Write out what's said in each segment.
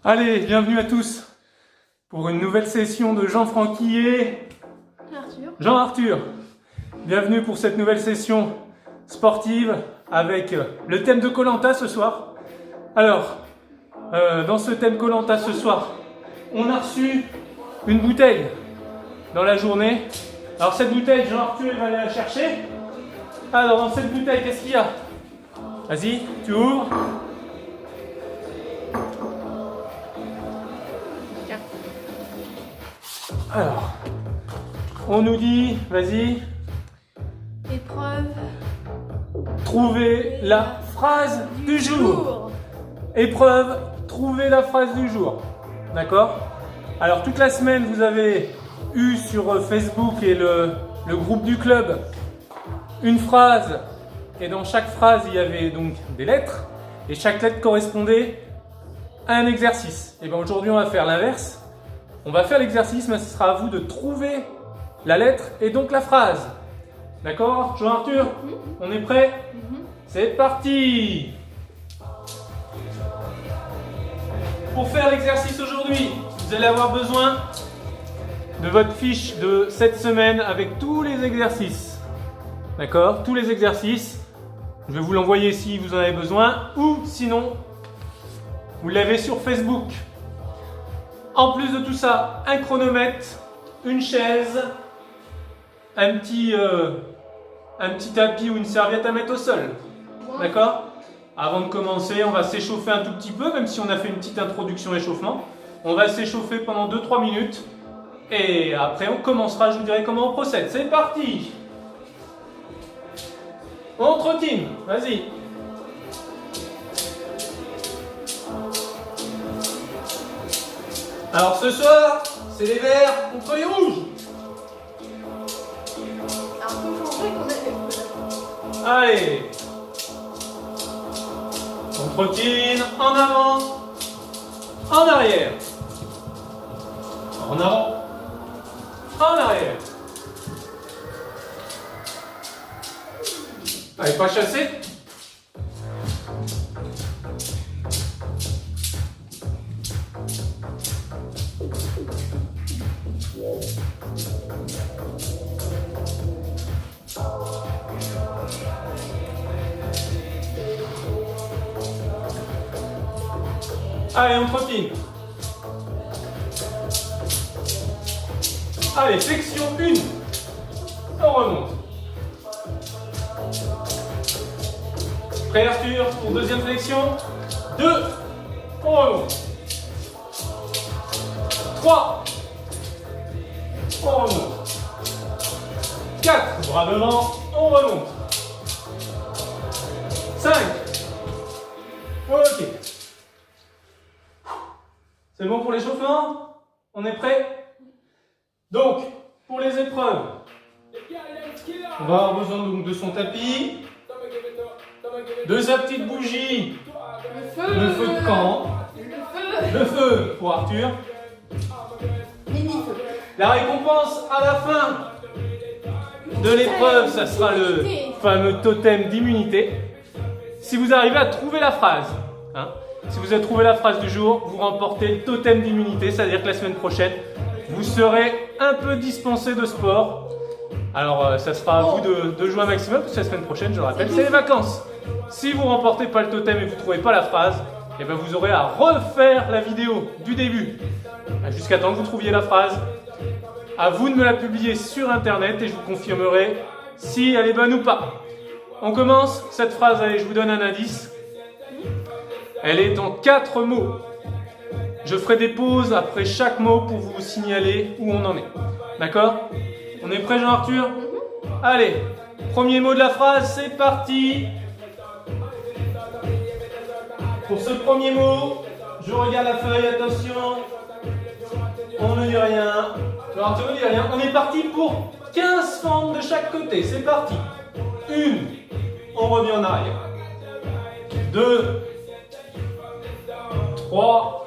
Allez, bienvenue à tous pour une nouvelle session de Jean-Francky et Jean-Arthur. Bienvenue pour cette nouvelle session sportive avec le thème de Koh-Lanta ce soir. Alors, dans ce thème Koh-Lanta ce soir, on a reçu une bouteille dans la journée. Alors cette bouteille, Jean-Arthur va aller la chercher. Alors dans cette bouteille, qu'est-ce qu'il y a? Vas-y, tu ouvres. Alors, on nous dit, vas-y. Épreuve. Trouver la phrase du jour. Épreuve, trouver la phrase du jour. D'accord? Alors toute la semaine, vous avez eu sur Facebook et le groupe du club une phrase. Et dans chaque phrase, il y avait donc des lettres. Et chaque lettre correspondait à un exercice. Et bien aujourd'hui, on va faire l'inverse. On va faire l'exercice, mais ce sera à vous de trouver la lettre et donc la phrase. D'accord, Jean-Arthur? On est prêt? C'est parti! Pour faire l'exercice aujourd'hui, vous allez avoir besoin de votre fiche de cette semaine avec tous les exercices. D'accord? Tous les exercices. Je vais vous l'envoyer si vous en avez besoin ou sinon, vous l'avez sur Facebook. En plus de tout ça, un chronomètre, une chaise, un petit tapis ou une serviette à mettre au sol. D'accord? Avant de commencer, on va s'échauffer un tout petit peu, même si on a fait une petite introduction échauffement. On va s'échauffer pendant 2-3 minutes. Et après, on commencera, je vous dirai comment on procède. C'est parti! On trottine, vas-y. Alors ce soir, c'est les verts contre les rouges. Alors faut changer qu'on a fait. Allez. On trottine en avant, en arrière. En avant, en arrière. Allez, pas chasser. Allez, on trottine. Allez, flexion 1. On remonte. Prêt Arthur pour deuxième flexion. 2. On remonte. 3. On remonte. 4. Bras devant. On remonte. 5. Ok. C'est bon pour l'échauffement? On est prêt? Donc, pour les épreuves, on va avoir besoin donc de son tapis, de sa petite bougie, le feu de camp, le feu pour Arthur. La récompense à la fin de l'épreuve, ça sera le fameux totem d'immunité. Si vous arrivez à trouver la phrase, hein, si vous avez trouvé la phrase du jour, vous remportez le totem d'immunité, c'est-à-dire que la semaine prochaine, vous serez un peu dispensé de sport. Alors, ça sera à vous de jouer un maximum, parce que la semaine prochaine, je le rappelle, c'est les vacances. Si vous ne remportez pas le totem et que vous ne trouvez pas la phrase, eh bien vous aurez à refaire la vidéo du début, jusqu'à temps que vous trouviez la phrase. À vous de me la publier sur Internet et je vous confirmerai si elle est bonne ou pas. On commence cette phrase, allez, je vous donne un indice. Elle est en 4 mots. Je ferai des pauses après chaque mot pour vous signaler où on en est. D'accord? On est prêt, Jean-Arthur? Allez, premier mot de la phrase, c'est parti. Pour ce premier mot, je regarde la feuille, attention. On ne dit rien. Jean-Arthur ne dit rien. On est parti pour 15 fentes de chaque côté. C'est parti. 1. On revient en arrière. 2. 3,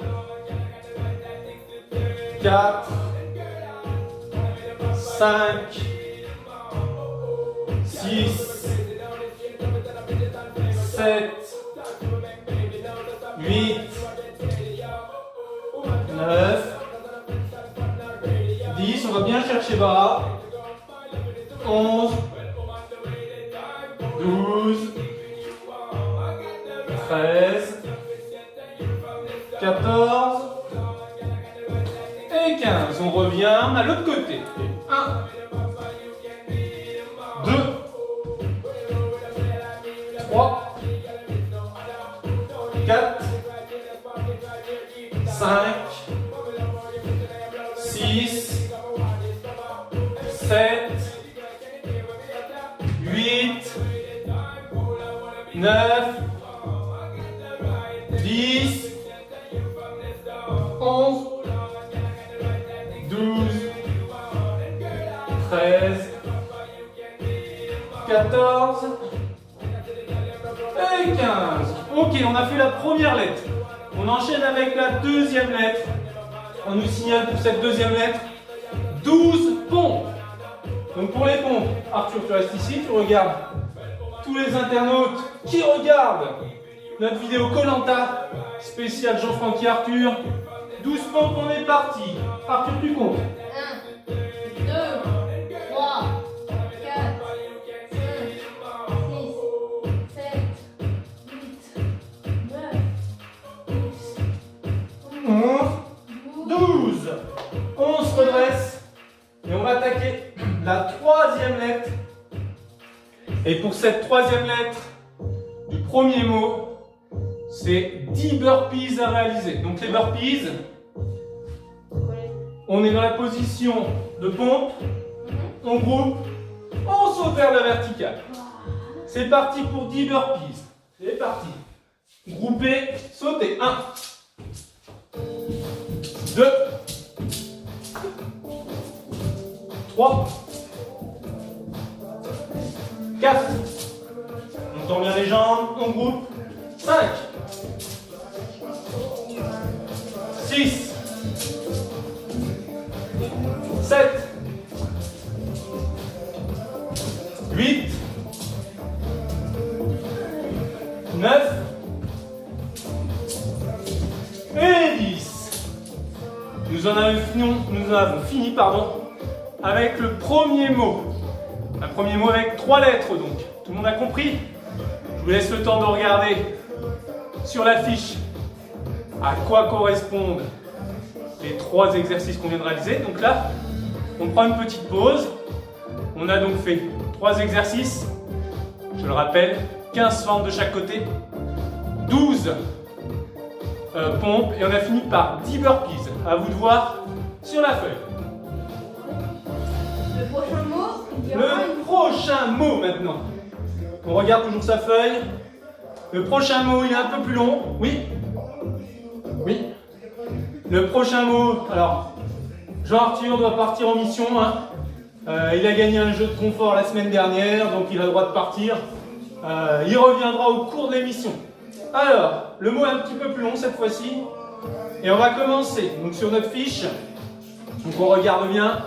4, 5, 6, 7, 8, 9, 10, on va bien chercher bas. 11, 12, 13, 14 et 15. On revient à l'autre côté. 1, 2, 3, 4, 5, 6, 7, 8, 9, 10, 11, 12, 13, 14 et 15. Ok, on a fait la première lettre. On enchaîne avec la deuxième lettre. On nous signale pour cette deuxième lettre 12 pompes. Donc pour les pompes, Arthur, tu restes ici, tu regardes tous les internautes qui regardent notre vidéo Koh-Lanta spécial Jean-Franck et Arthur. 12 pompes, on est parti. Arthur, tu comptes. 1, 2, 3, 4, 5, 6, 7, 8, 9, 10, 11, 12. On se redresse et on va attaquer la troisième lettre. Et pour cette troisième lettre du premier mot, c'est 10 burpees à réaliser. Donc les burpees, on est dans la position de pompe, on groupe, on saute vers la verticale. C'est parti pour 10 burpees. C'est parti. Groupez, sautez. 1, 2, 3, 4, on tend bien les jambes, on groupe, 5, 6, 7, 8, 9 et 10. Nous en avons fini, avec le premier mot. Un premier mot avec 3 lettres donc. Tout le monde a compris? Je vous laisse le temps de regarder sur la fiche à quoi correspondent les 3 exercices qu'on vient de réaliser. Donc là, on prend une petite pause. On a donc fait 3 exercices. Je le rappelle, 15 fentes de chaque côté, 12 pompes et on a fini par 10 burpees. À vous de voir sur la feuille. Le prochain mot, Le prochain mot maintenant. On regarde toujours sa feuille. Le prochain mot, il est un peu plus long. Oui. Oui. Le prochain mot, alors, Jean-Arthur doit partir en mission. Il a gagné un jeu de confort la semaine dernière, donc il a le droit de partir. Il reviendra au cours de l'émission. Alors, le mot est un petit peu plus long cette fois-ci. Et on va commencer donc sur notre fiche. Donc on regarde bien.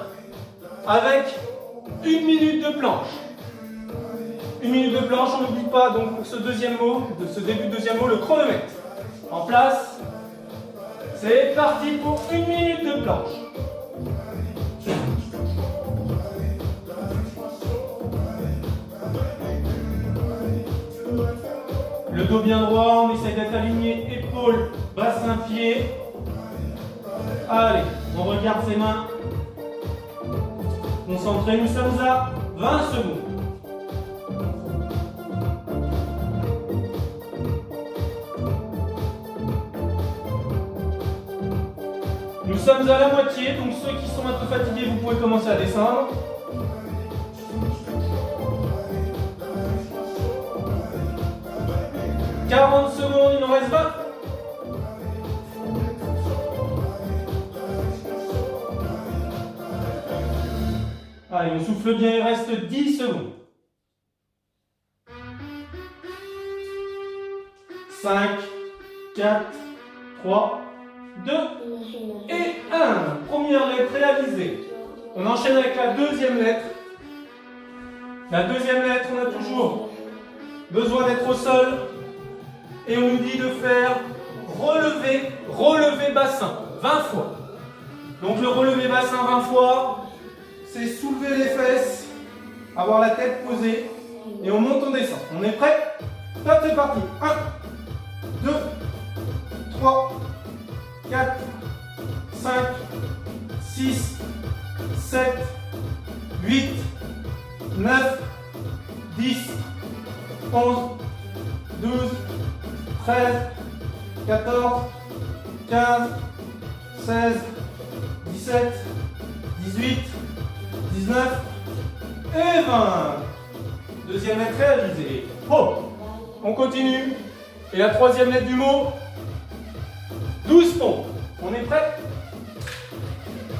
Avec 1 minute de planche. 1 minute de planche, on n'oublie pas donc pour ce deuxième mot, de ce début de deuxième mot, le chronomètre. En place. C'est parti pour 1 minute de planche. Le dos bien droit, on essaye d'être aligné, épaules, bassin, pied. Allez, on regarde ses mains. Concentré, nous sommes à 20 secondes. Nous sommes à la moitié, donc ceux qui sont un peu fatigués, vous pouvez commencer à descendre. « 40 secondes, il en reste 20. Allez, on souffle bien, il reste 10 secondes. 5, 4, 3, 2 et 1. Première lettre réalisée. On enchaîne avec la deuxième lettre. La deuxième lettre, on a toujours besoin d'être au sol. Et on nous dit de faire relever bassin. 20 fois. Donc le relevé bassin 20 fois, c'est soulever les fesses, avoir la tête posée, et on monte, on descend. On est prêt? Top, c'est parti. 1, 2, 3, 4, 5, 6, 7, 8, 9, 10, 11, 12, 13, 14, 15, 16, 17, 18, 19 et 20. Deuxième lettre réalisée. Oh, on continue. Et la troisième lettre du mot, 12 pompes. On est prêt?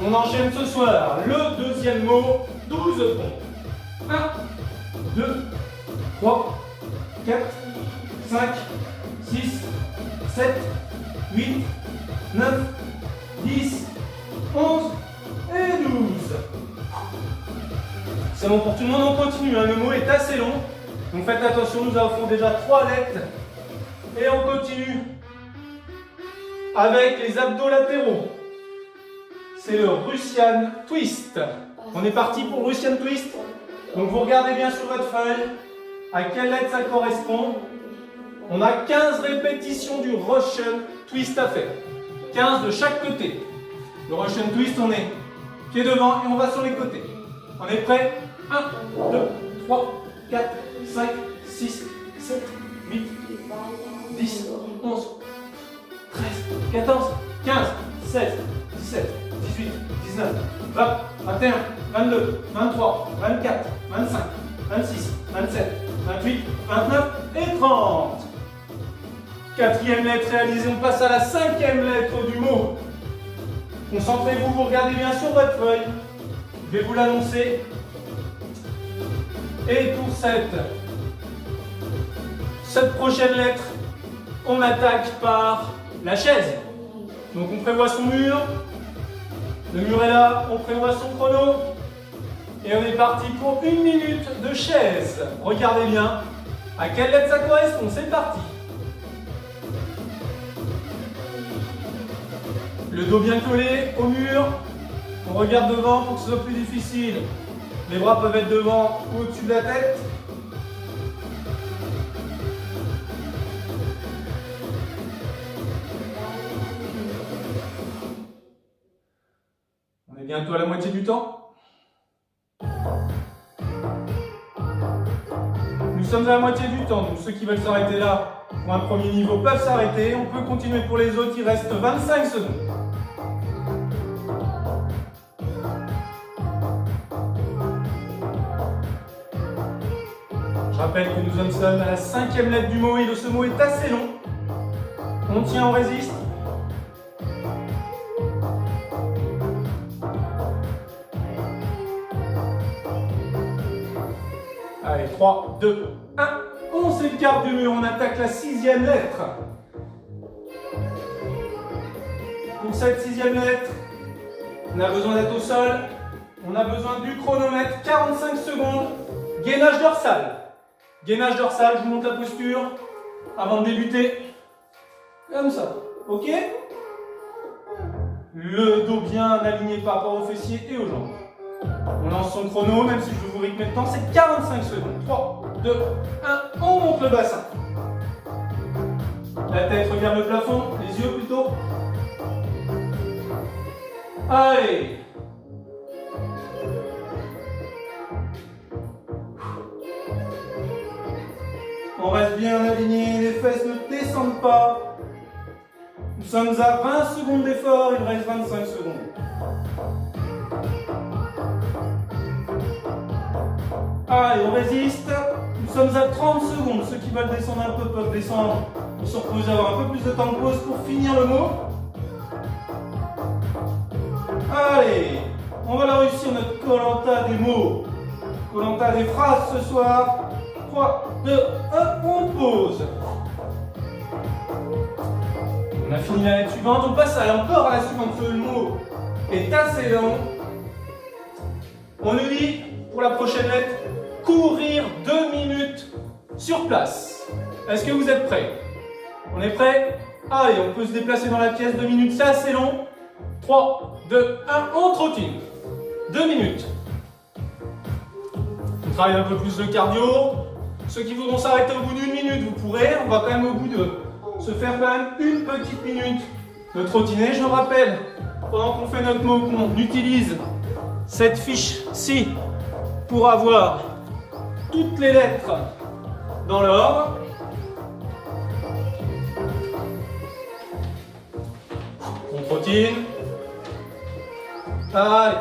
On enchaîne ce soir. Le deuxième mot, 12 pompes. 1, 2, 3, 4, 5, 6, 7, 8, 9, 10, 11 et 12. C'est bon pour tout le monde, on continue. Hein. Le mot est assez long. Donc faites attention, nous avons déjà 3 lettres. Et on continue avec les abdos latéraux. C'est le Russian Twist. On est parti pour Russian Twist. Donc vous regardez bien sur votre feuille à quelle lettre ça correspond. On a 15 répétitions du Russian Twist à faire. 15 de chaque côté. Le Russian Twist, on est pied devant et on va sur les côtés. On est prêt? 1, 2, 3, 4, 5, 6, 7, 8, 10, 11, 13, 14, 15, 16, 17, 18, 19, 20, 21, 22, 23, 24, 25, 26, 27, 28, 29 et 30. Quatrième lettre réalisée, on passe à la cinquième lettre du mot. Concentrez-vous, vous regardez bien sur votre feuille. Je vais vous l'annoncer. Et pour cette prochaine lettre, on attaque par la chaise. Donc on prévoit son mur. Le mur est là, on prévoit son chrono. Et on est parti pour 1 minute de chaise. Regardez bien à quelle lettre ça correspond. C'est parti. Le dos bien collé au mur. On regarde devant pour que ce soit plus difficile. Les bras peuvent être devant ou au-dessus de la tête. On est bientôt à la moitié du temps. Nous sommes à la moitié du temps, donc ceux qui veulent s'arrêter là pour un premier niveau peuvent s'arrêter. On peut continuer pour les autres, il reste 25 secondes. Je rappelle que nous sommes à la cinquième lettre du mot et ce mot est assez long. On tient, on résiste. Allez, 3, 2, 1. On s'écarte du mur, on attaque la sixième lettre. Pour cette sixième lettre, on a besoin d'être au sol. On a besoin du chronomètre, 45 secondes. Gainage dorsal. Gainage dorsal, je vous montre la posture avant de débuter. Comme ça, ok? Le dos bien aligné par rapport aux fessiers et aux jambes. On lance son chrono, même si je veux vous rythmer le temps, c'est 45 secondes. 3, 2, 1, on monte le bassin. La tête regarde le plafond, les yeux plutôt. Allez! On reste bien aligné, les fesses ne descendent pas. Nous sommes à 20 secondes d'effort, il reste 25 secondes. Allez, on résiste. Nous sommes à 30 secondes. Ceux qui veulent descendre un peu peuvent descendre pour se reposer, avoir un peu plus de temps de pause pour finir le mot. Allez, on va la réussir notre Koh-Lanta des mots. Koh-Lanta des phrases ce soir. 3, 2, 1, on pose. On a fini la lettre suivante, on passe encore à la suivante. Ce mot est assez long. On nous dit, pour la prochaine lettre, courir 2 minutes sur place. Est-ce que vous êtes prêts? On est prêts? Allez, on peut se déplacer dans la pièce 2 minutes, c'est assez long. 3, 2, 1, on trottine. 2 minutes. On travaille un peu plus le cardio. Ceux qui voudront s'arrêter au bout d'une minute, vous pourrez. On va quand même au bout de se faire quand même une petite minute de trottiner. Je rappelle, pendant qu'on fait notre mot, qu'on utilise cette fiche-ci pour avoir toutes les lettres dans l'ordre. On trottine. Allez.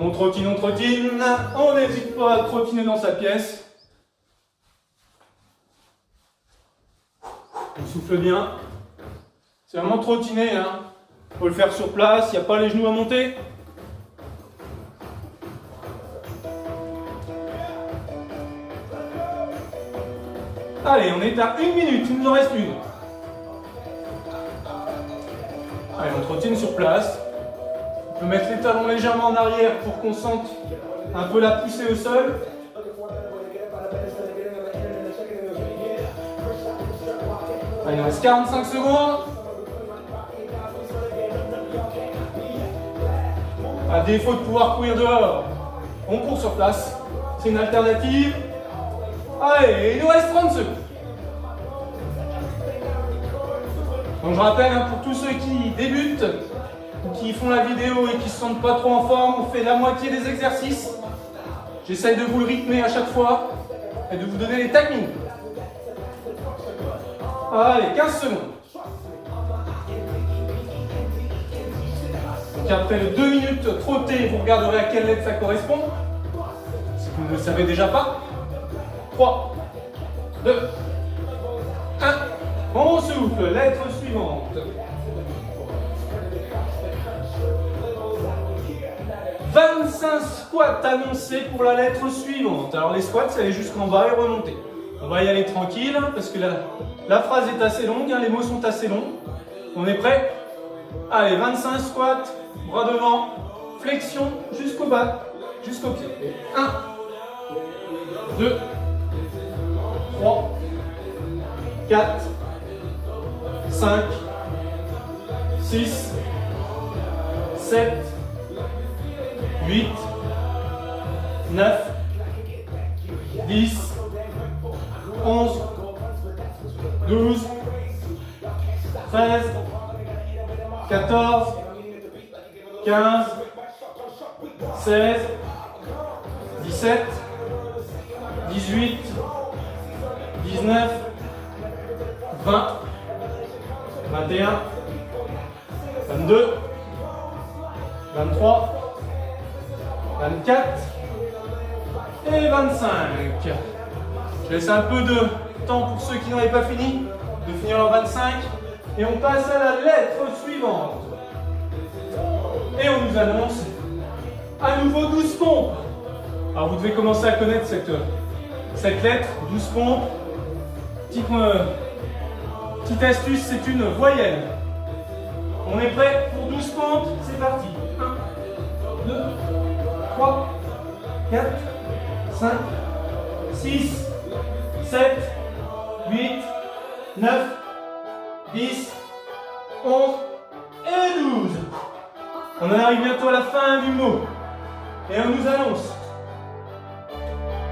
On trottine, on n'hésite pas à trottiner dans sa pièce. On souffle bien. C'est vraiment trottiner, hein. Faut le faire sur place, il n'y a pas les genoux à monter. Allez, on est à 1 minute, il nous en reste une. Allez, on trottine sur place. On peut mettre les talons légèrement en arrière pour qu'on sente un peu la poussée au sol. Allez, il nous reste 45 secondes. À défaut de pouvoir courir dehors, on court sur place. C'est une alternative. Allez, il nous reste 30 secondes. Donc je rappelle, hein, pour tous ceux qui débutent, ou qui font la vidéo et qui ne se sentent pas trop en forme, on fait la moitié des exercices. J'essaye de vous le rythmer à chaque fois et de vous donner les timings. Allez, 15 secondes. Donc après les 2 minutes trottées, vous regarderez à quelle lettre ça correspond. Si vous ne le savez déjà pas. 3, 2, 1. On souffle. Lettre suivante. « 25 squats annoncés pour la lettre suivante. » Alors les squats, c'est aller jusqu'en bas et remonter. On va y aller tranquille parce que la phrase est assez longue, hein, les mots sont assez longs. On est prêt? Allez, 25 squats, bras devant, flexion jusqu'au bas, jusqu'au pied. 1, 2, 3, 4, 5, 6, 7, 8, 9, 10, 11, 12, 13, 14, 15, 16, 17, 18, 19, 20, 21, 22, 23, 24 et 25. Je laisse un peu de temps pour ceux qui n'avaient pas fini de finir leur 25 et on passe à la lettre suivante. Et on nous annonce à nouveau 12 pompes. Alors vous devez commencer à connaître cette lettre, 12 pompes. Petite astuce, c'est une voyelle. On est prêt pour 12 pompes, c'est parti. 1, 2, 3, 4, 5, 6, 7, 8, 9, 10, 11 et 12. On en arrive bientôt à la fin du mot. Et on nous annonce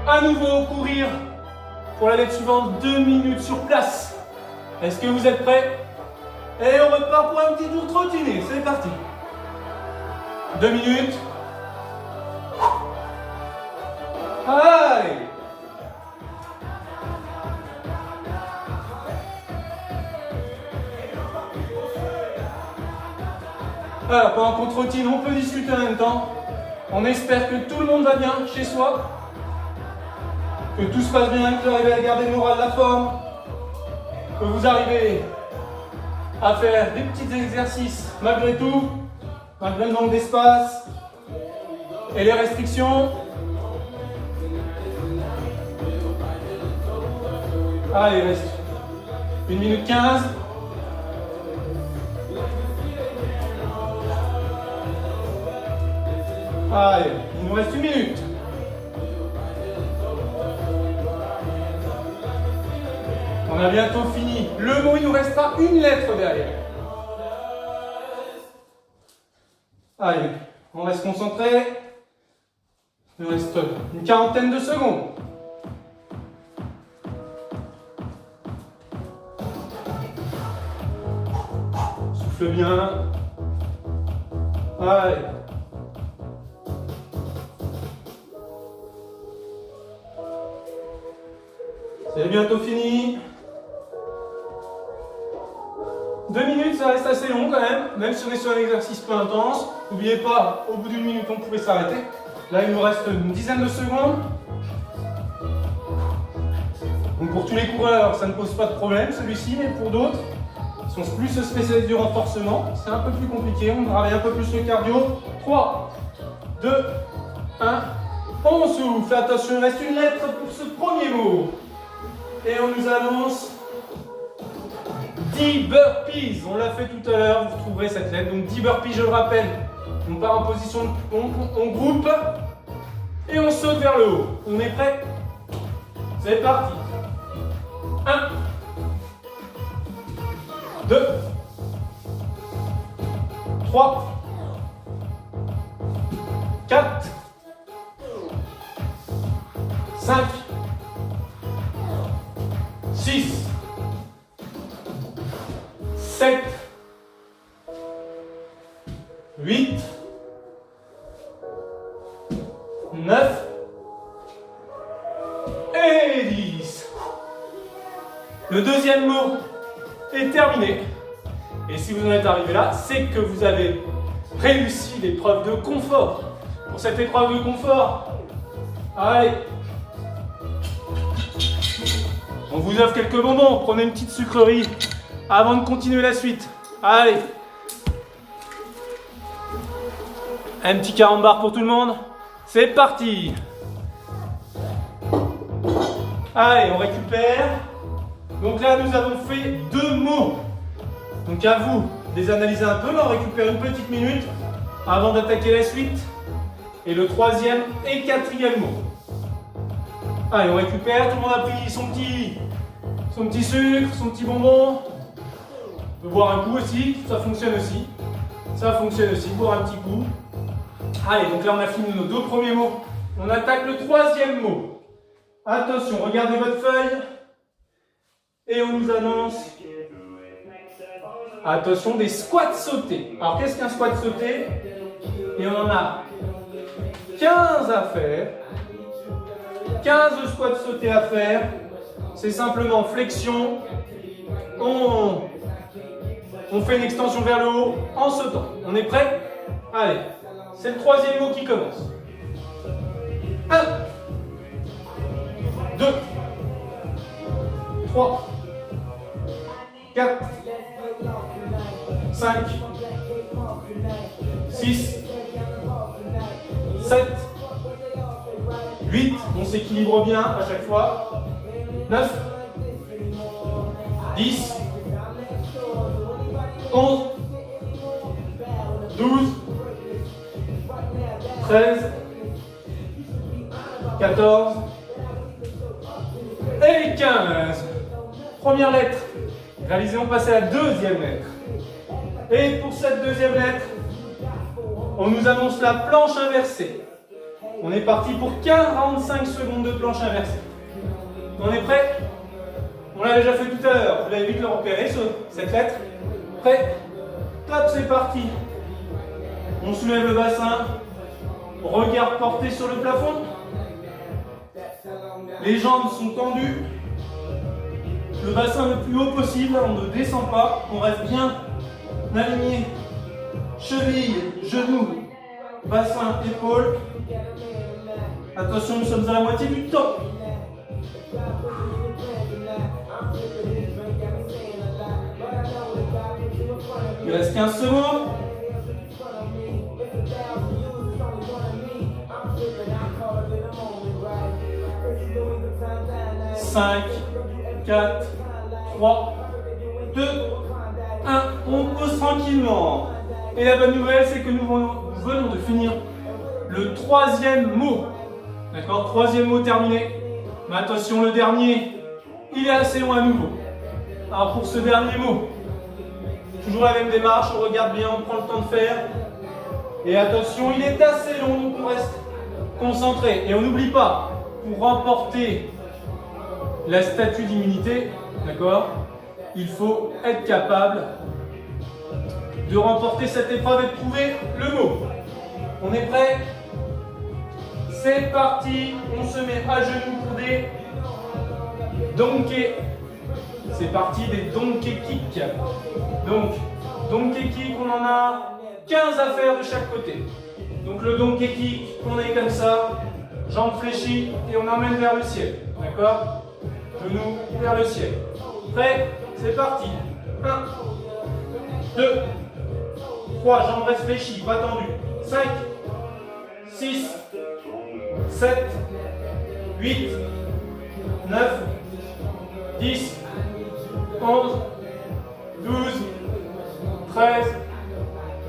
à nouveau courir pour la lettre suivante 2 minutes sur place. Est-ce que vous êtes prêts? Et on repart pour un petit tour trottiné. C'est parti. 2 minutes. Allez! Alors, pendant qu'on trottine, on peut discuter en même temps. On espère que tout le monde va bien chez soi. Que tout se passe bien, que vous arrivez à garder le moral, la forme. Que vous arrivez à faire des petits exercices malgré tout, malgré le manque d'espace et les restrictions. Allez, il reste 1 minute 15. Allez, il nous reste 1 minute. On a bientôt fini. Le mot, il nous restera une lettre derrière. Allez, on va se concentrer. Il nous reste une quarantaine de secondes. Souffle bien. Allez. C'est bientôt fini. 2 minutes, ça reste assez long quand même si on est sur un exercice peu intense. N'oubliez pas, au bout d'une minute, on pouvait s'arrêter. Là, il nous reste une dizaine de secondes. Donc pour tous les coureurs, ça ne pose pas de problème celui-ci, mais pour d'autres, qui sont plus spécialisés du renforcement, c'est un peu plus compliqué. On travaille un peu plus le cardio. 3, 2, 1. On souffle. Attention, il reste une lettre pour ce premier mot. Et on nous annonce 10 burpees. On l'a fait tout à l'heure, vous trouverez cette lettre. Donc 10 burpees, je le rappelle. On part en position de pompe, on groupe et on saute vers le haut. On est prêt? C'est parti. 1, 2, 3, 4, 5, 6, 7, 8, 9 et 10. Le deuxième mot est terminé. Et si vous en êtes arrivé là, c'est que vous avez réussi l'épreuve de confort. Pour cette épreuve de confort, allez, on vous offre quelques bonbons. Prenez une petite sucrerie avant de continuer la suite. Allez, un petit carambar pour tout le monde. C'est parti. Allez, on récupère. Donc là, nous avons fait 2 mots. Donc à vous de les analyser un peu. Là, on récupère une petite minute avant d'attaquer la suite. Et le troisième et quatrième mot. Allez, on récupère. Tout le monde a pris son petit sucre, son petit bonbon. On peut boire un coup aussi. Ça fonctionne aussi. Ça fonctionne aussi. Boire un petit coup. Allez, donc là, on a fini nos 2 premiers mots. On attaque le troisième mot. Attention, regardez votre feuille. Et on nous annonce, attention, des squats sautés. Alors qu'est-ce qu'un squat sauté? Et on en a 15 à faire. 15 squats sautés à faire. C'est simplement flexion. On fait une extension vers le haut en sautant. On est prêt? Allez, c'est le troisième mot qui commence. 1, 2, 3, 4, 5, 6, 7, 8, on s'équilibre bien à chaque fois, 9, 10, 11, 12, 13, 14 et 15. Première lettre réalisée, on passe à la deuxième lettre. Et pour cette deuxième lettre, on nous annonce la planche inversée. On est parti pour 45 secondes de planche inversée. On est prêt? On l'a déjà fait tout à l'heure, vous allez vite le repérer, cette lettre. Prêt? Top, c'est parti. On soulève le bassin, regard porté sur le plafond. Les jambes sont tendues. Le bassin le plus haut possible, on ne descend pas, on reste bien aligné. Cheville, genoux, bassin, épaules. Attention, nous sommes à la moitié du temps. Il reste 15 secondes. 5, 4, 3, 2, 1. On pose tranquillement. Et la bonne nouvelle, c'est que nous venons de finir le troisième mot. D'accord? Troisième mot terminé. Mais attention, le dernier, il est assez long à nouveau. Alors pour ce dernier mot, toujours la même démarche, on regarde bien, on prend le temps de faire. Et attention, il est assez long, donc on reste concentré. Et on n'oublie pas, pour remporter la statue d'immunité, d'accord, il faut être capable de remporter cette épreuve et de trouver le mot. On est prêt? C'est parti, on se met à genoux pour des donkey. C'est parti, des donkey kicks. Donc, donkey kick, on en a 15 à faire de chaque côté. Donc le donkey kick, on est comme ça, jambes fléchies et on emmène vers le ciel. D'accord? Genoux vers le ciel. Prêt? C'est parti. 1, 2, 3, jambes restent fléchies, pas tendues. 5, 6, 7, 8, 9, 10, 11, 12, 13,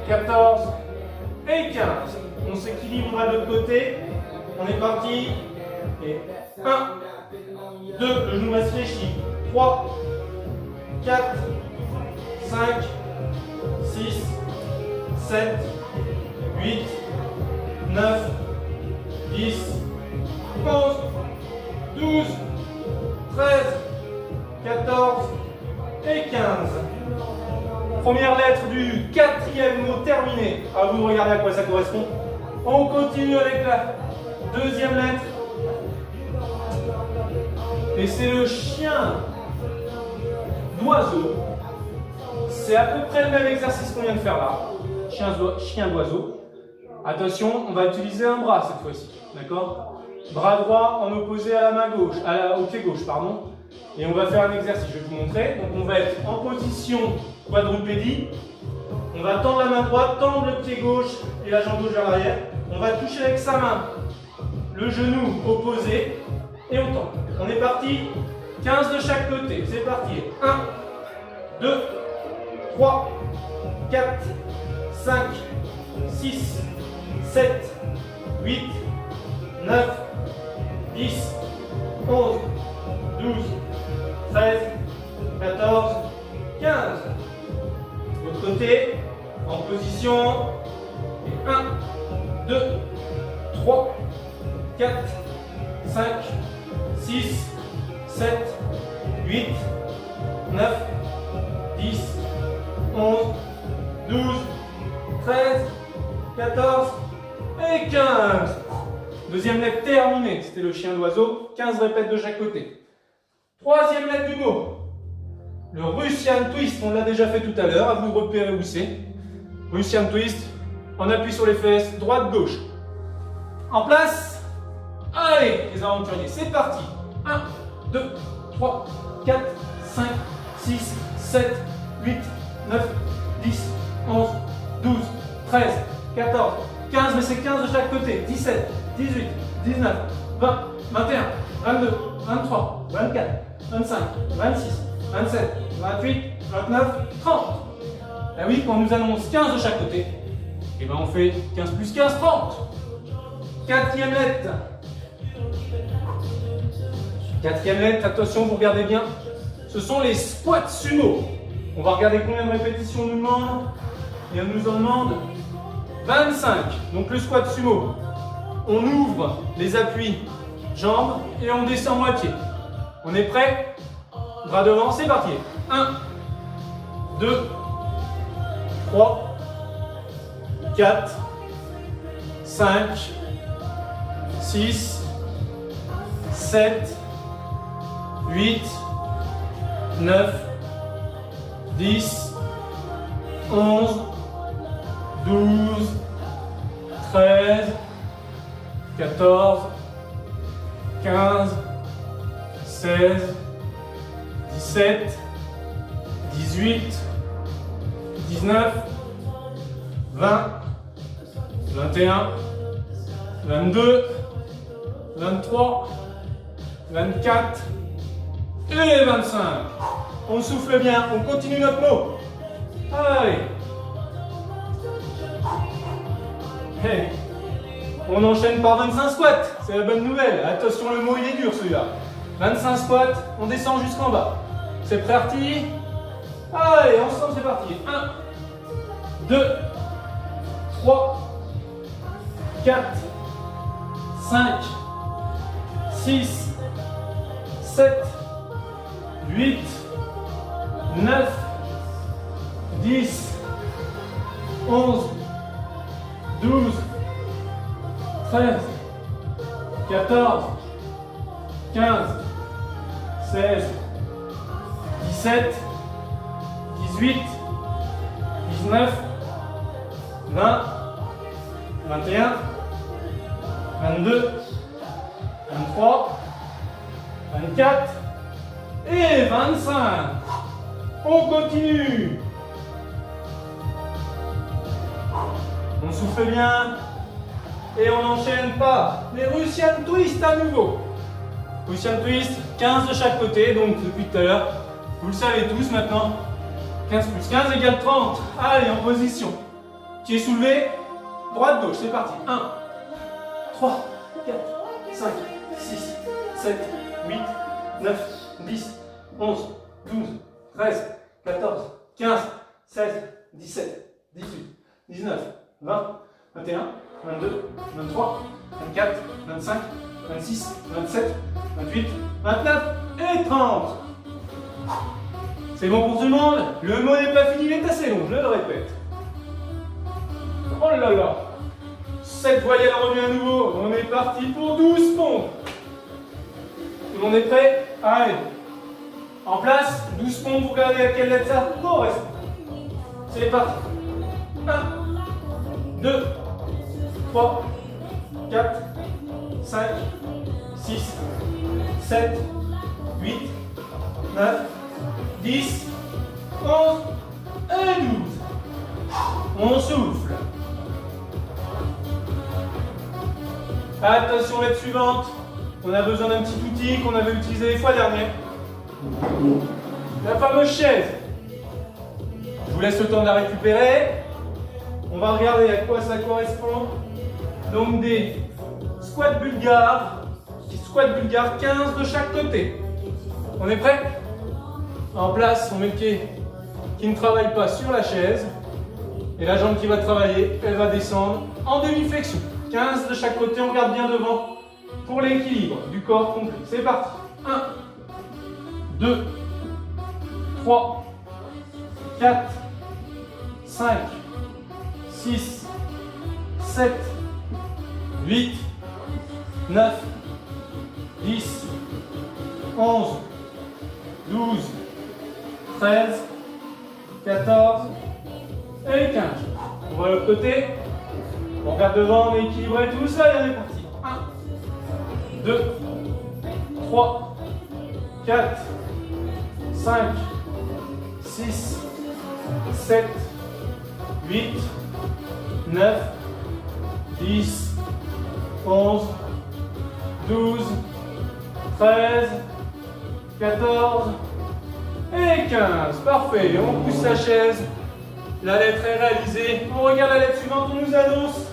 14 et 15. On s'équilibre, on va de l'autre côté. On est parti. Et 1, 2, le genou reste fléchi. 3, 4, 5, 6, 7, 8, 9, 10, 11, 12, 13, 14 et 15. Première lettre du quatrième mot terminé. À vous de regarder à quoi ça correspond. On continue avec la deuxième lettre. Et c'est le chien d'oiseau. C'est à peu près le même exercice qu'on vient de faire là. Chien d'oiseau. Attention, on va utiliser un bras cette fois-ci. D'accord? Bras droit en opposé à la main gauche, au pied gauche, pardon. Et on va faire un exercice, je vais vous montrer. Donc on va être en position quadrupédie. On va tendre la main droite, tendre le pied gauche et la jambe gauche vers l'arrière. On va toucher avec sa main le genou opposé et on tend. On est parti, 15 de chaque côté. C'est parti. 1, 2, 3, 4, 5, 6, 7, 8, 9, 10, 11, 12, 13, 14, 15. L'autre côté, en position. 1, 2, 3, 4, 5, 6, 7, 8, 9, 10, 11, 12, 13, 14 et 15. Deuxième lettre terminée, c'était le chien d'oiseau. 15 répètes de chaque côté. Troisième lettre du mot. Le Russian twist, on l'a déjà fait tout à l'heure, à vous de repérer où c'est. Russian twist, on appuie sur les fesses, droite, gauche. En place. Allez, les aventuriers, c'est parti. 1, 2, 3, 4, 5, 6, 7, 8, 9, 10, 11, 12, 13, 14, 15, mais c'est 15 de chaque côté. 17, 18, 19, 20, 21, 22, 23, 24, 25, 26, 27, 28, 29, 30. Ah oui, quand on nous annonce 15 de chaque côté, et ben on fait 15 plus 15, 30. Quatrième lettre. Quatrième lettre, attention, vous regardez bien. Ce sont les squats sumo. On va regarder combien de répétitions on nous demande. Et on nous en demande 25. Donc le squat sumo. On ouvre les appuis jambes et on descend moitié. On est prêt? Bras devant, c'est parti. 1, 2, 3, 4, 5, 6, 7, 8, 9, 10, 11, 12, 13, 14, 15, 16, 17, 18, 19, 20, 21, 22, 23, 24 et 25. On souffle bien, on continue notre mot. Allez. Hey. On enchaîne par 25 squats, c'est la bonne nouvelle. Attention, le mot il est dur celui-là. 25 squats, on descend jusqu'en bas. C'est parti. Allez, ensemble, c'est parti. 1, 2, 3, 4, 5, 6, 7, 8, 9, 10, 11, 12, 13, 14, 15, 16, 17, 18, 19, 20, 21, 22, 23, 24 et 25. On continue. On souffle bien et on n'enchaîne pas. Les Russian Twist à nouveau. Russian Twist, 15 de chaque côté, donc depuis tout à l'heure. Vous le savez tous maintenant. 15 plus 15 égale 30. Allez, en position. Pied soulevé, droite-gauche, c'est parti. 1, 3, 4, 5, 6, 7, 8, 9, 10, 11, 12, 13, 14, 15, 16, 17, 18, 19, 20, 21, 22, 23, 24, 25, 26, 27, 28, 29 et 30. C'est bon pour tout le monde? Le mot n'est pas fini, il est assez long, je le répète. Oh là là! 7 voyelles revenues à nouveau. On est parti pour 12 pompes. Tout le monde est prêt? Allez. En place, 12 pompes, vous regardez à quelle lettre ça correspond. C'est parti. 1, 2, 3, 4, 5, 6, 7, 8, 9, 10, 11 et 12. On souffle. Attention, lettre suivante. On a besoin d'un petit outil qu'on avait utilisé les fois dernières. La fameuse chaise. Je vous laisse le temps de la récupérer. On va regarder à quoi ça correspond. Donc des squats bulgares. 15 de chaque côté. On est prêt? En place, on met le pied qui ne travaille pas sur la chaise. Et la jambe qui va travailler, elle va descendre en demi-flexion. 15 de chaque côté, on regarde bien devant pour l'équilibre du corps complet. C'est parti. 1, 2, 3, 4, 5, 6, 7, 8, 9, 10, 11, 12, 13, 14 et 15. On va de l'autre côté. On regarde devant, on est équilibré, tout ça, et on est parti. 1, 2, 3, 4, 5, 6, 7, 8, 9, 10, 11, 12, 13, 14 et 15. Parfait, on pousse sa chaise. La lettre est réalisée. On regarde la lettre suivante, on nous annonce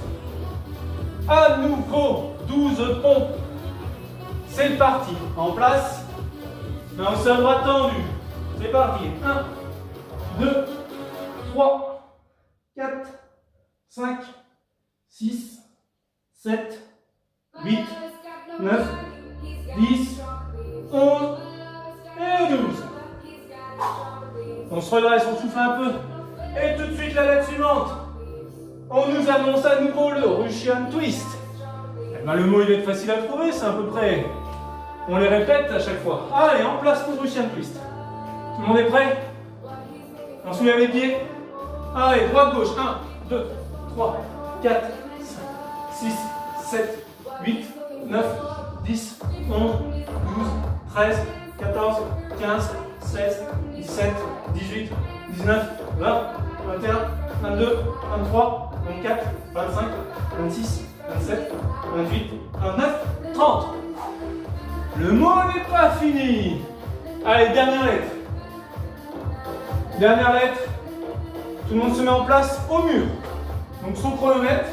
à nouveau 12 pompes. C'est parti. En place. Un seul bras tendu. C'est parti. 1, 2, 3, 4, 5, 6, 7, 8, 9, 10, 11 et 12. On se redresse, on souffle un peu. Et tout de suite la lettre suivante. On nous annonce à nouveau le Russian Twist. Eh ben, le mot il est facile à trouver, c'est à peu près. On les répète à chaque fois. Allez, en place pour Russian Twist. Tout le monde est prêt? On soulève les pieds. Allez, droite, gauche. 1, 2, 3, 4, 5, 6, 7, 8, 9, 10, 11, 12, 13, 14, 15, 16, 17, 18, 19, 20, 21, 22, 23, 24, 25, 26, 27, 28, 29, 30. Le mot n'est pas fini. Allez, dernière lettre. Dernière lettre. Tout le monde se met en place au mur. Donc son chronomètre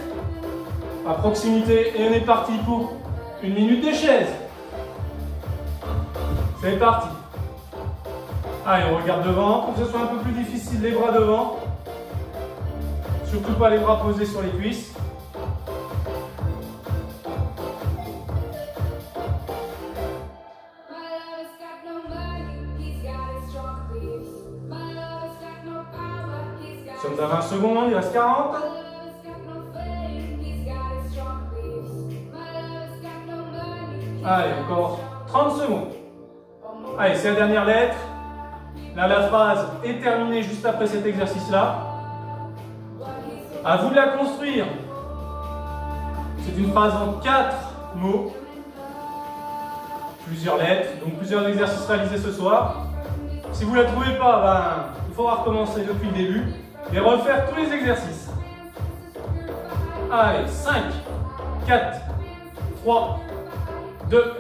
à proximité et on est parti pour 1 minute de chaise. C'est parti. Allez, on regarde devant, pour que ce soit un peu plus difficile, les bras devant. Surtout pas les bras posés sur les cuisses. Nous sommes à 20 secondes, il reste 40. Allez, encore 30 secondes. Allez, c'est la dernière lettre. Là, la phrase est terminée juste après cet exercice-là. À vous de la construire. C'est une phrase en 4 mots. Plusieurs lettres, donc plusieurs exercices réalisés ce soir. Si vous ne la trouvez pas, ben, il faudra recommencer depuis le début et refaire tous les exercices. Allez, 5, 4, 3, 2,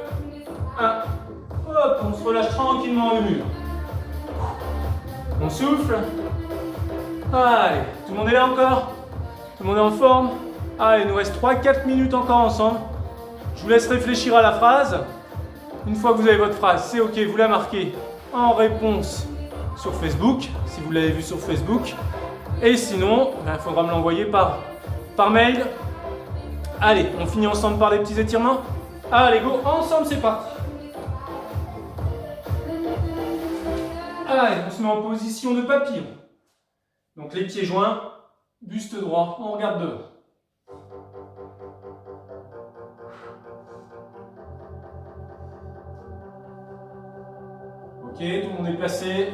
1. Hop, on se relâche tranquillement au mur. On souffle. Allez, tout le monde est là encore? Tout le monde est en forme? Allez, il nous reste 3-4 minutes encore ensemble. Je vous laisse réfléchir à la phrase. Une fois que vous avez votre phrase, c'est ok, vous la marquez en réponse sur Facebook, si vous l'avez vu sur Facebook. Et sinon, il faudra me l'envoyer par mail. Allez, on finit ensemble par les petits étirements. Allez, go, ensemble, c'est parti. Allez, on se met en position de papillon. Donc les pieds joints, buste droit, on regarde devant. Ok, tout le monde est placé.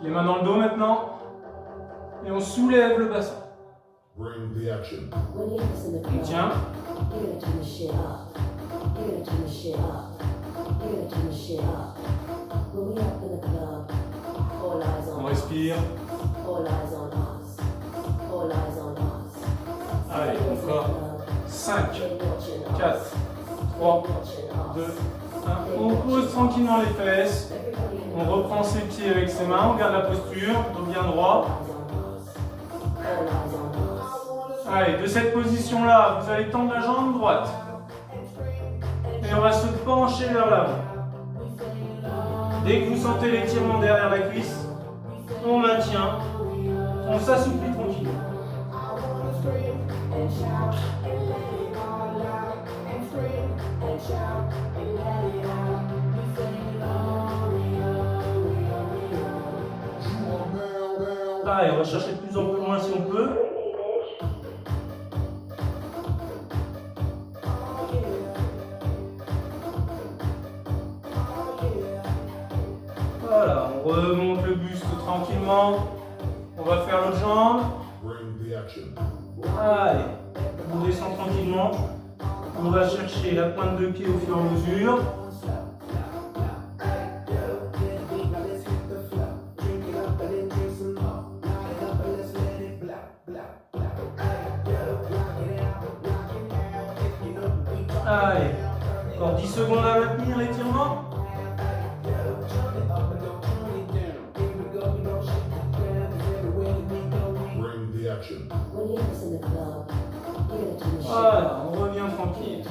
Les mains dans le dos maintenant. Et on soulève le bassin. On tient. On respire. Allez, encore. 5, 4, 3, 2, 1. On pose tranquillement les fesses. On reprend ses pieds avec ses mains. On garde la posture. Dos bien droit. Allez, de cette position-là, vous allez tendre la jambe droite. Et on va se pencher vers l'avant. Dès que vous sentez l'étirement derrière la cuisse, on maintient, on s'assouplit tranquillement. Allez, on va chercher de plus en plus loin si on peut. Voilà, on remonte le buste tranquillement. On va faire l'autre jambe. Allez, on descend tranquillement. On va chercher la pointe de pied au fur et à mesure. Allez, encore 10 secondes à maintenir l'étirement. Voilà, on revient tranquille.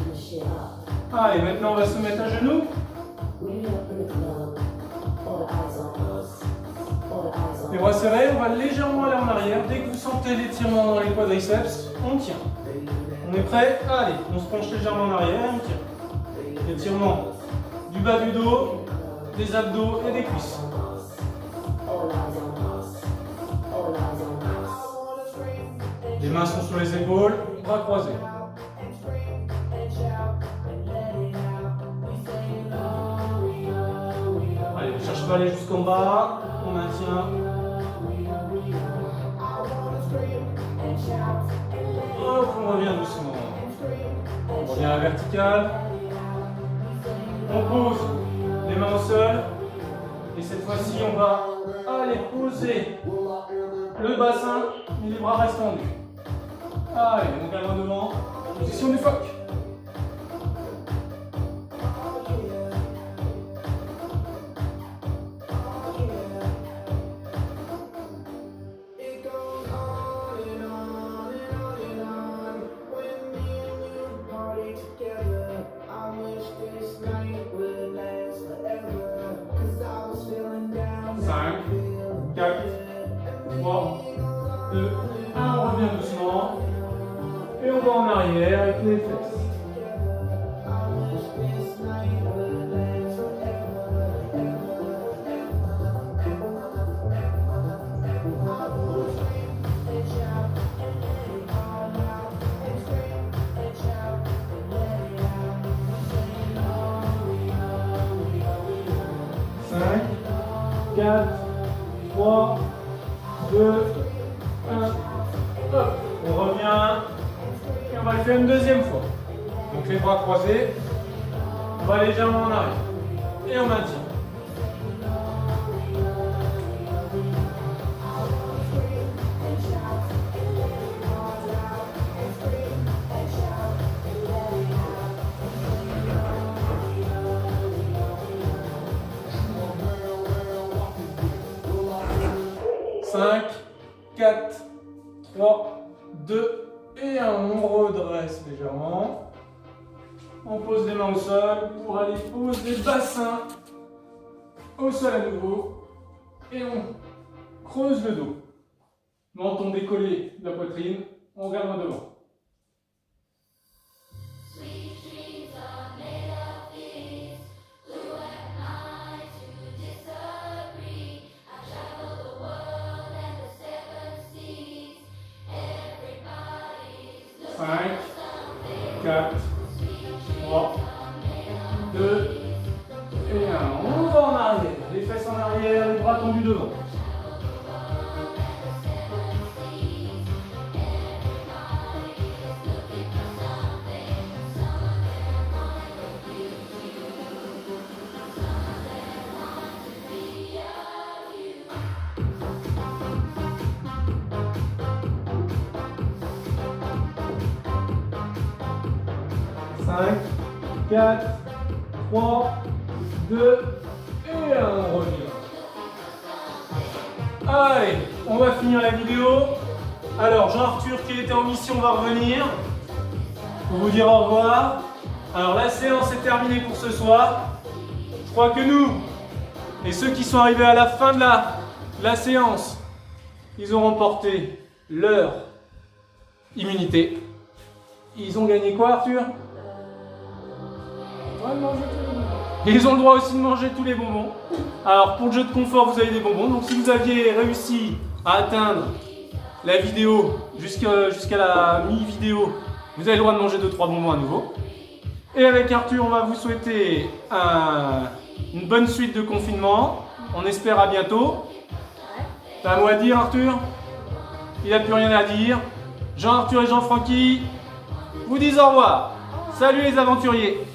Allez, maintenant on va se mettre à genoux. Les bras serrés, on va légèrement aller en arrière. Dès que vous sentez l'étirement dans les quadriceps, on tient. On est prêt? Allez, on se penche légèrement en arrière et on tient. Étirement du bas du dos, des abdos et des cuisses. Les mains sont sur les épaules, bras croisés. Allez, ne cherche pas à aller jusqu'en bas, on maintient. Hop, on revient doucement. On revient à la verticale. On pose les mains au sol. Et cette fois-ci, on va aller poser le bassin, mais les bras restent tendus. Allez, on regarde devant. Position du phoque. 5, 4, 3, 2, 1. On revient doucement. Et on va en arrière avec les fesses. Cinq, 4, 3, 2, 1. Hop. On revient. Et on va le faire une deuxième fois. Donc les bras croisés. On va légèrement en arrière. Et on maintient. Cinq, 4, 3, 2 et 1. On redresse légèrement. On pose les mains au sol pour aller poser le bassin au sol à nouveau. Et on creuse le dos. Menton décollé de la poitrine. On regarde devant. Cinq, 4, 3, 2 et 1. On va en arrière. Les fesses en arrière, les bras tendus devant. Cinq, 4, 3, 2 et 1. On revient. Allez, on va finir la vidéo. Alors, Jean-Arthur qui était en mission va revenir pour vous dire au revoir. Alors, la séance est terminée pour ce soir. Je crois que nous, et ceux qui sont arrivés à la fin de la séance, ils ont remporté leur immunité. Ils ont gagné quoi, Arthur? Et ils ont le droit aussi de manger tous les bonbons. Alors pour le jeu de confort, vous avez des bonbons. Donc si vous aviez réussi à atteindre la vidéo jusqu'à la mi-vidéo, vous avez le droit de manger 2-3 bonbons à nouveau. Et avec Arthur, on va vous souhaiter une bonne suite de confinement. On espère à bientôt. T'as un mot à dire, Arthur? Il n'a plus rien à dire. Jean-Arthur et Jean-Francky vous disent au revoir. Salut les aventuriers!